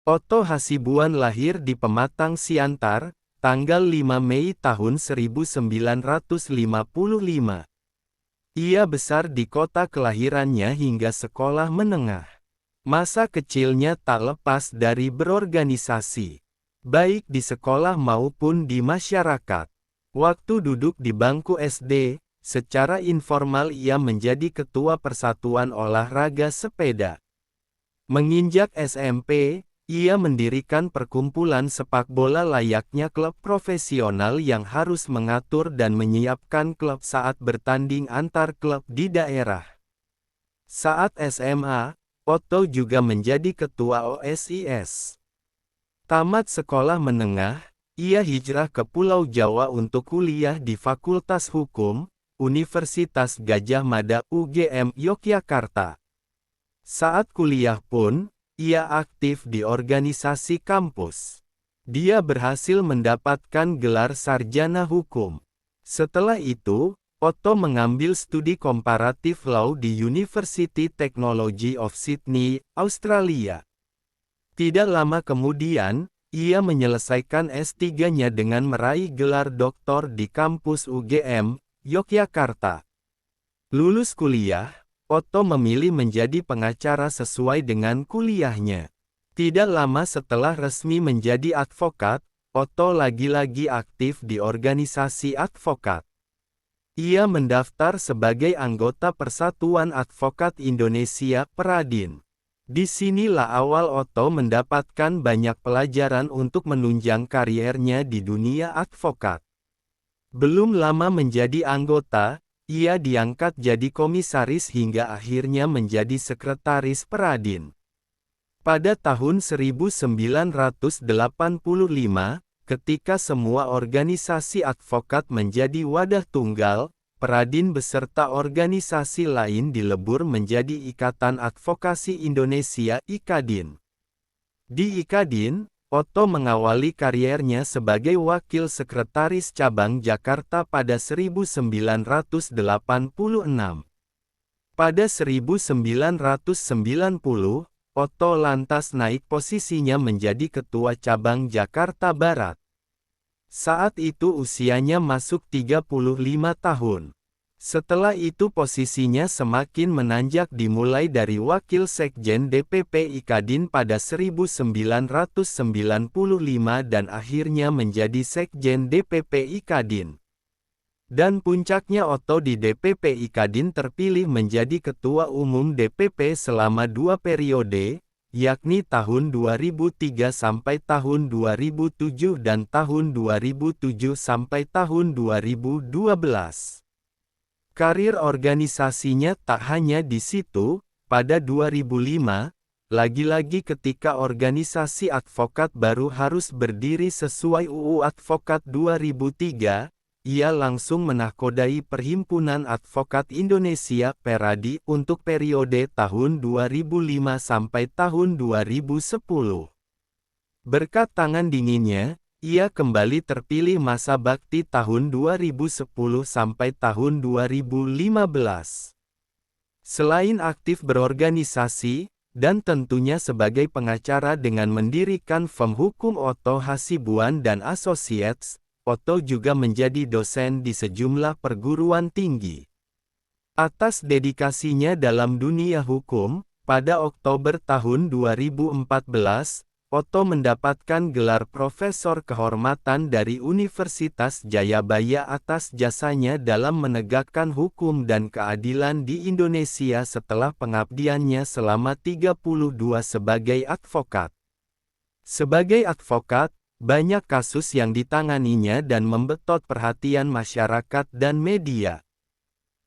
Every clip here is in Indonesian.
Otto Hasibuan lahir di Pematang Siantar, tanggal 5 Mei tahun 1955. Ia besar di kota kelahirannya hingga sekolah menengah. Masa kecilnya tak lepas dari berorganisasi, baik di sekolah maupun di masyarakat. Waktu duduk di bangku SD, secara informal ia menjadi ketua Persatuan Olahraga Sepeda. Menginjak SMP, ia mendirikan perkumpulan sepak bola layaknya klub profesional yang harus mengatur dan menyiapkan klub saat bertanding antar klub di daerah. Saat SMA, Otto juga menjadi ketua OSIS. Tamat sekolah menengah, ia hijrah ke Pulau Jawa untuk kuliah di Fakultas Hukum, Universitas Gadjah Mada UGM Yogyakarta. Saat kuliah pun, ia aktif di organisasi kampus. Dia berhasil mendapatkan gelar sarjana hukum. Setelah itu, Otto mengambil studi komparatif law di University Technology of Sydney, Australia. Tidak lama kemudian, ia menyelesaikan S3-nya dengan meraih gelar doktor di kampus UGM, Yogyakarta. Lulus kuliah, Otto memilih menjadi pengacara sesuai dengan kuliahnya. Tidak lama setelah resmi menjadi advokat, Otto lagi-lagi aktif di organisasi advokat. Ia mendaftar sebagai anggota Persatuan Advokat Indonesia (Peradin). Di sinilah awal Otto mendapatkan banyak pelajaran untuk menunjang kariernya di dunia advokat. Belum lama menjadi anggota, ia diangkat jadi komisaris hingga akhirnya menjadi sekretaris Peradin. Pada tahun 1985, ketika semua organisasi advokat menjadi wadah tunggal, Peradin beserta organisasi lain dilebur menjadi Ikatan Advokasi Indonesia (IKADIN). Di IKADIN, Otto mengawali kariernya sebagai wakil sekretaris cabang Jakarta pada 1986. Pada 1990, Otto lantas naik posisinya menjadi ketua cabang Jakarta Barat. Saat itu usianya masuk 35 tahun. Setelah itu posisinya semakin menanjak dimulai dari wakil sekjen DPP IKADIN pada 1995 dan akhirnya menjadi sekjen DPP IKADIN. Dan puncaknya Otto di DPP IKADIN terpilih menjadi ketua umum DPP selama 2 periode, yakni tahun 2003 sampai tahun 2007 dan tahun 2007 sampai tahun 2012. Karir organisasinya tak hanya di situ. Pada 2005, lagi-lagi ketika organisasi advokat baru harus berdiri sesuai UU Advokat 2003, ia langsung menahkodai Perhimpunan Advokat Indonesia (Peradi) untuk periode tahun 2005 sampai tahun 2010. Berkat tangan dinginnya, ia kembali terpilih masa bakti tahun 2010 sampai tahun 2015. Selain aktif berorganisasi, dan tentunya sebagai pengacara dengan mendirikan firm hukum Otto Hasibuan dan Associates, Otto juga menjadi dosen di sejumlah perguruan tinggi. Atas dedikasinya dalam dunia hukum, pada Oktober tahun 2014, Otto mendapatkan gelar Profesor Kehormatan dari Universitas Jayabaya atas jasanya dalam menegakkan hukum dan keadilan di Indonesia setelah pengabdiannya selama 32 sebagai advokat. Sebagai advokat, banyak kasus yang ditanganinya dan membetot perhatian masyarakat dan media.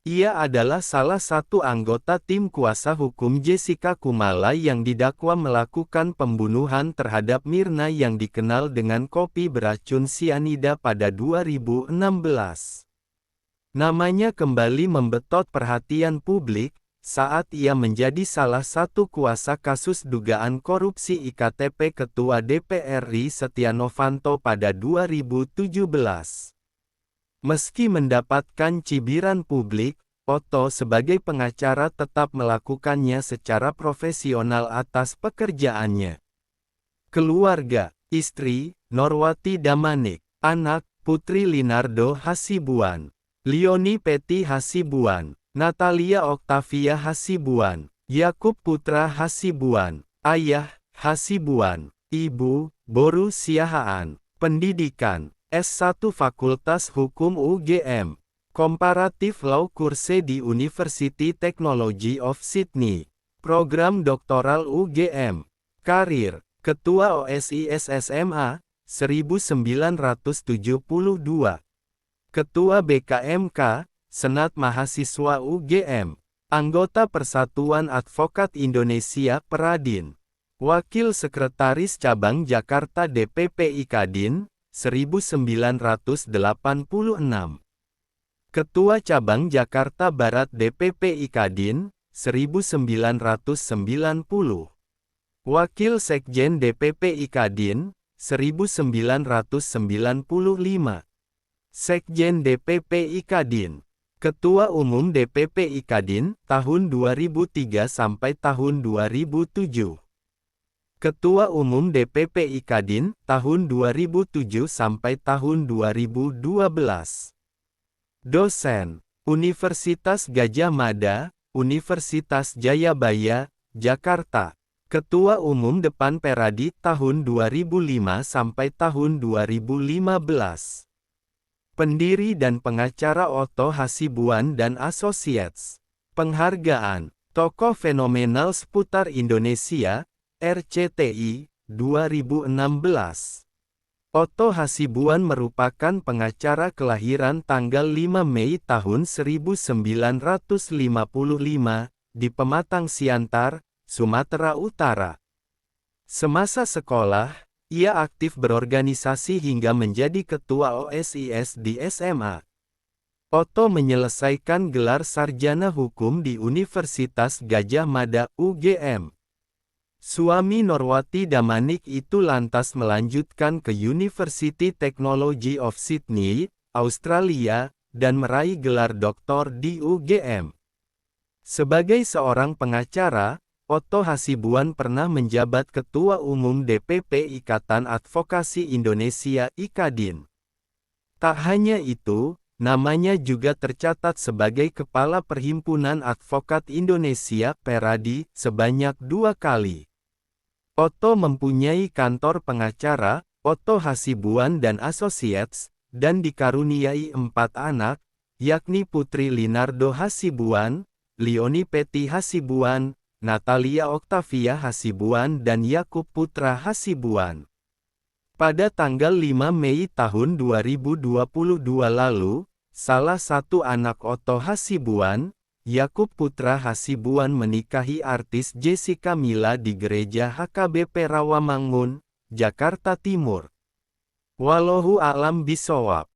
Ia adalah salah satu anggota tim kuasa hukum Jessica Kumala yang didakwa melakukan pembunuhan terhadap Mirna yang dikenal dengan kopi beracun sianida pada 2016. Namanya kembali membetot perhatian publik, saat ia menjadi salah satu kuasa kasus dugaan korupsi IKTP Ketua DPR RI Setia Novanto pada 2017. Meski mendapatkan cibiran publik, Otto sebagai pengacara tetap melakukannya secara profesional atas pekerjaannya. Keluarga, istri, Norwati Damanik. Anak, Putri Linardo Hasibuan, Lioni Peti Hasibuan, Natalia Octavia Hasibuan, Yakub Putra Hasibuan. Ayah, Hasibuan. Ibu, Boru Siahaan. Pendidikan, S1 Fakultas Hukum UGM. Comparative Law Course di University Technology of Sydney. Program doktoral UGM. Karir, Ketua OSIS SMA, 1972. Ketua BKMK, Senat Mahasiswa UGM. Anggota Persatuan Advokat Indonesia Peradin. Wakil Sekretaris Cabang Jakarta DPP Ikadin, 1986. Ketua Cabang Jakarta Barat DPP Ikadin, 1990. Wakil Sekjen DPP Ikadin, 1995. Sekjen DPP Ikadin. Ketua Umum DPP Ikadin, tahun 2003 sampai tahun 2007. Ketua Umum DPP Ikadin, tahun 2007 sampai tahun 2012. Dosen, Universitas Gadjah Mada, Universitas Jayabaya, Jakarta. Ketua Umum Depan Peradi tahun 2005 sampai tahun 2015. Pendiri dan pengacara Otto Hasibuan dan Associates. Penghargaan, Tokoh Fenomenal Seputar Indonesia, RCTI, 2016. Otto Hasibuan merupakan pengacara kelahiran tanggal 5 Mei tahun 1955, di Pematang Siantar, Sumatera Utara. Semasa sekolah, ia aktif berorganisasi hingga menjadi ketua OSIS di SMA. Otto menyelesaikan gelar sarjana hukum di Universitas Gadjah Mada, UGM. Suami Norwati Damanik itu lantas melanjutkan ke University Technology of Sydney, Australia, dan meraih gelar doktor di UGM. Sebagai seorang pengacara, Otto Hasibuan pernah menjabat Ketua Umum DPP Ikatan Advokasi Indonesia Ikadin. Tak hanya itu, namanya juga tercatat sebagai Kepala Perhimpunan Advokat Indonesia Peradi sebanyak 2 kali. Otto mempunyai kantor pengacara, Otto Hasibuan dan Associates, dan dikaruniai 4 anak, yakni Putri Linardo Hasibuan, Lioni Peti Hasibuan, Natalia Octavia Hasibuan dan Yakub Putra Hasibuan. Pada tanggal 5 Mei tahun 2022 lalu, salah satu anak Otto Hasibuan, Yakub Putra Hasibuan menikahi artis Jessica Mila di Gereja HKBP Rawamangun, Jakarta Timur. Wallahu a'lam bishawab.